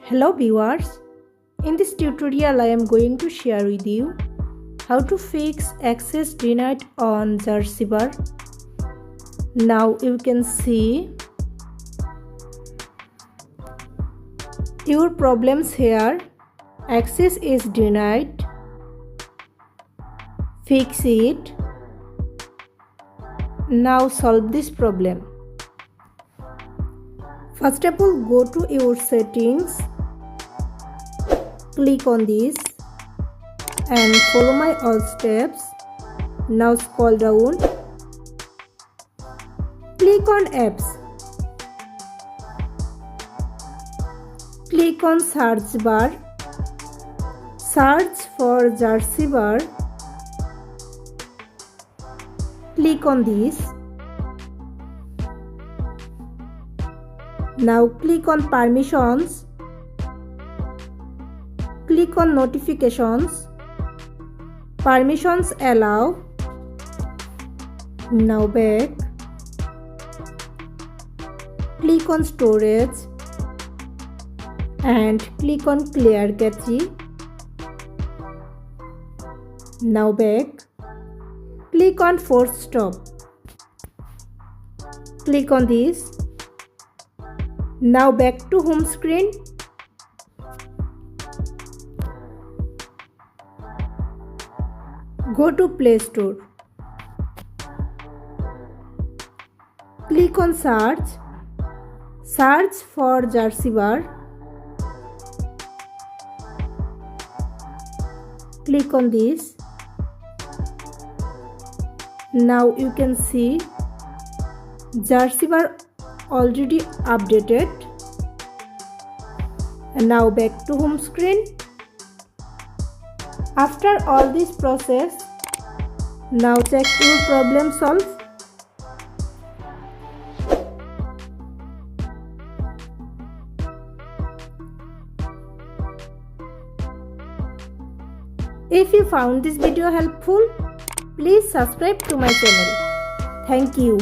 Hello viewers, in this tutorial I am going to share with you how to fix access denied on Zarchiver. Now you can see your problems here. Access is denied. Fix it. Now solve this problem. First of all, go to your settings. Click on this and follow my all steps. Now scroll down. Click on apps. Click on search bar. Search for Zarchiver. Click on this. Now click on permissions. Click on notifications. Permissions allow. Now back. Click on storage and click on clear cache. Now back. Click on force stop. Click on this. Now back to home screen. Go to Play Store. Click on search. Search for Zarchiver. Click on this. Now you can see Zarchiver already updated. And now back to home screen. After all this process, now check your problem solved. If you found this video helpful, please subscribe to my channel. Thank you.